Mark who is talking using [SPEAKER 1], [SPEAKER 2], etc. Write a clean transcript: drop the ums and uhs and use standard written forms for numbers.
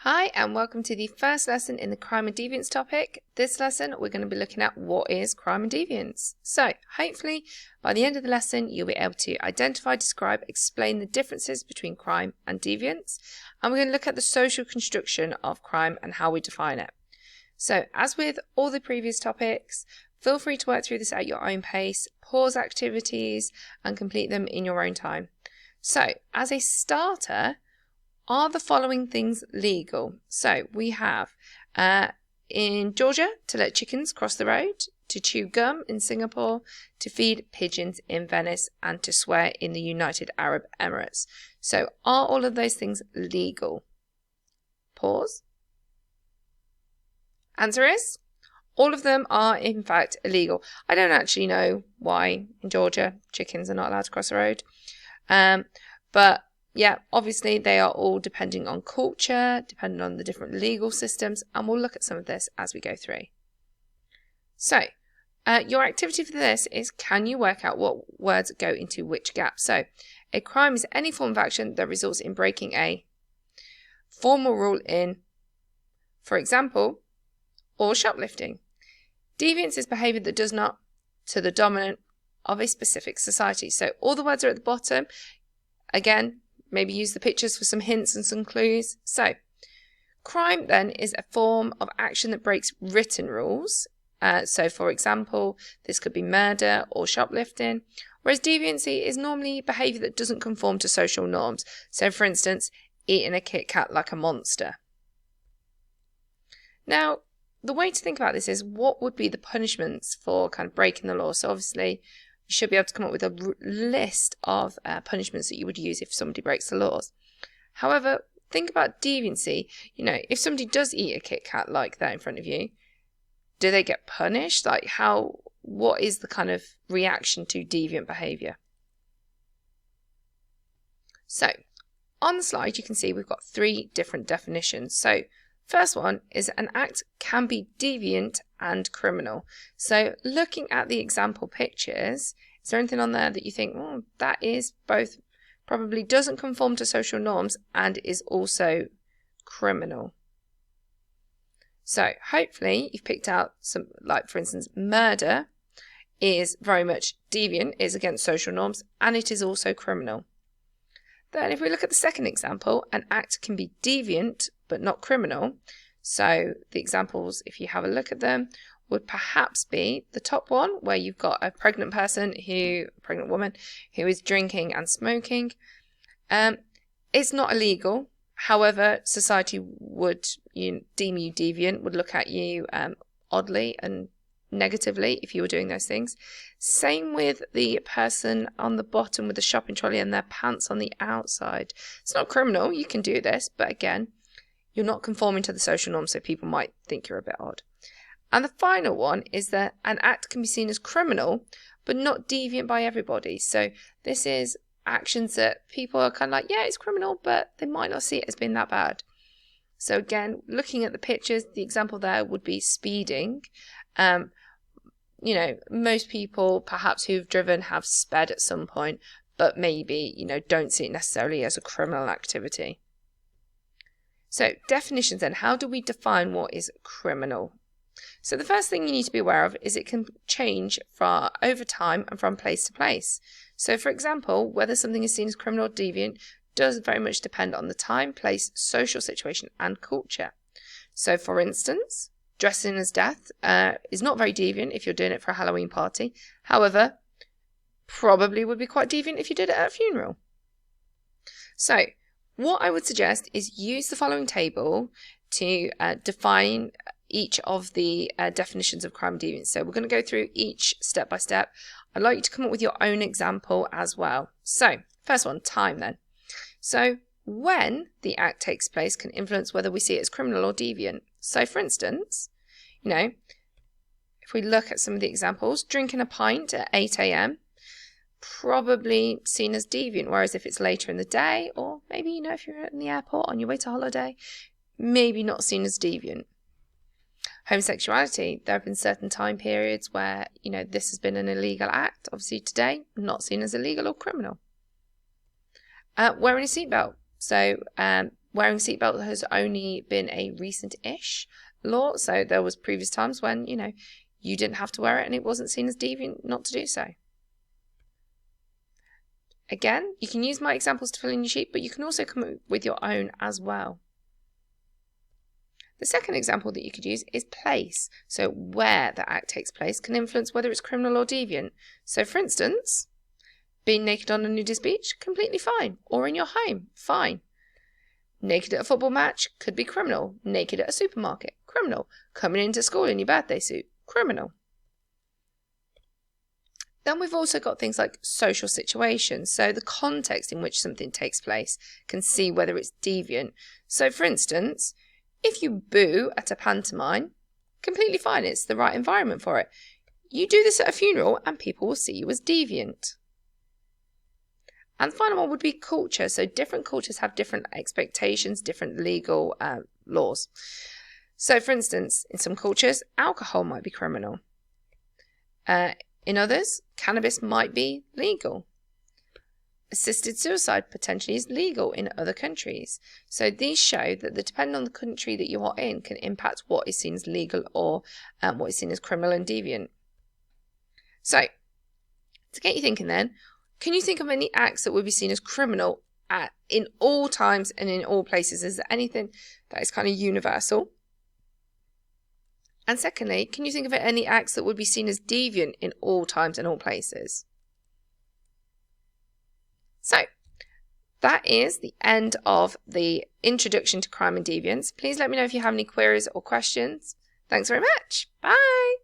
[SPEAKER 1] Hi and welcome to the first lesson in the crime and deviance topic. This lesson we're going to be looking at what is crime and deviance. So hopefully by the end of the lesson you'll be able to identify, describe, explain the differences between crime and deviance, and we're going to look at the social construction of crime and how we define it. So as with all the previous topics, feel free to work through this at your own pace, pause activities and complete them in your own time. So as a starter, are the following things legal? So we have in Georgia to let chickens cross the road, to chew gum in Singapore, to feed pigeons in Venice, and to swear in the United Arab Emirates. So are all of those things legal? Pause. Answer is all of them are in fact illegal. I don't actually know why in Georgia chickens are not allowed to cross the road, but yeah, obviously they are all depending on culture, depending on the different legal systems, and we'll look at some of this as we go through. So, your activity for this is, can you work out what words go into which gap? So, a crime is any form of action that results in breaking a formal rule in, for example, or shoplifting. Deviance is behaviour that does not to the dominant of a specific society. So, all the words are at the bottom. Again, maybe use the pictures for some hints and some clues. So, crime then is a form of action that breaks written rules. So, for example, this could be murder or shoplifting, whereas deviancy is normally behaviour that doesn't conform to social norms. So, for instance, eating a Kit Kat like a monster. Now, the way to think about this is, what would be the punishments for kind of breaking the law? So, obviously, you should be able to come up with a list of punishments that you would use if somebody breaks the laws. However, think about deviancy. You know, if somebody does eat a Kit Kat like that in front of you, do they get punished? Like what is the kind of reaction to deviant behaviour? So, on the slide you can see we've got three different definitions. So, first one is an act can be deviant and criminal. So looking at the example pictures, is there anything on there that you think, oh, that is both probably doesn't conform to social norms and is also criminal? So hopefully you've picked out some, like for instance, murder is very much deviant, is against social norms, and it is also criminal. Then if we look at the second example, an act can be deviant but not criminal. So the examples, if you have a look at them, would perhaps be the top one, where you've got a pregnant woman who is drinking and smoking. It's not illegal. However, society would deem you deviant, would look at you oddly and negatively if you were doing those things. Same with the person on the bottom with the shopping trolley and their pants on the outside. It's not criminal, you can do this, but again, you're not conforming to the social norm, so people might think you're a bit odd. And the final one is that an act can be seen as criminal, but not deviant by everybody. So this is actions that people are kind of like, yeah, it's criminal, but they might not see it as being that bad. So again, looking at the pictures, the example there would be speeding. Most people perhaps who've driven have sped at some point, but maybe, don't see it necessarily as a criminal activity. So definitions then, how do we define what is criminal? So the first thing you need to be aware of is it can change over time and from place to place. So for example, whether something is seen as criminal or deviant does very much depend on the time, place, social situation and culture. So for instance, dressing as death is not very deviant if you're doing it for a Halloween party. However, probably would be quite deviant if you did it at a funeral. So what I would suggest is use the following table to define each of the definitions of crime and deviance. So we're going to go through each step by step. I'd like you to come up with your own example as well. So first one, time then. So when the act takes place can influence whether we see it as criminal or deviant. So for instance, if we look at some of the examples, drinking a pint at 8 a.m. probably seen as deviant, whereas if it's later in the day, or maybe if you're in the airport on your way to holiday, maybe not seen as deviant. Homosexuality, there have been certain time periods where this has been an illegal act. Obviously today, not seen as illegal or criminal. Wearing a seatbelt, so wearing seatbelt has only been a recent-ish law, so there was previous times when, you didn't have to wear it and it wasn't seen as deviant not to do so. Again, you can use my examples to fill in your sheet, but you can also come up with your own as well. The second example that you could use is place. So where the act takes place can influence whether it's criminal or deviant. So for instance, being naked on a nudist beach, completely fine. Or in your home, fine. Naked at a football match could be criminal. Naked at a supermarket, criminal. Coming into school in your birthday suit, criminal. Then we've also got things like social situations. So the context in which something takes place can see whether it's deviant. So for instance, if you boo at a pantomime, completely fine, it's the right environment for it. You do this at a funeral and people will see you as deviant. And the final one would be culture. So different cultures have different expectations, different legal laws. So for instance, in some cultures, alcohol might be criminal. In others, cannabis might be legal. Assisted suicide potentially is legal in other countries. So these show that depending on the country that you are in can impact what is seen as legal or what is seen as criminal and deviant. So, to get you thinking then, can you think of any acts that would be seen as criminal in all times and in all places? Is there anything that is kind of universal? And secondly, can you think of any acts that would be seen as deviant in all times and all places? So, that is the end of the introduction to crime and deviance. Please let me know if you have any queries or questions. Thanks very much. Bye.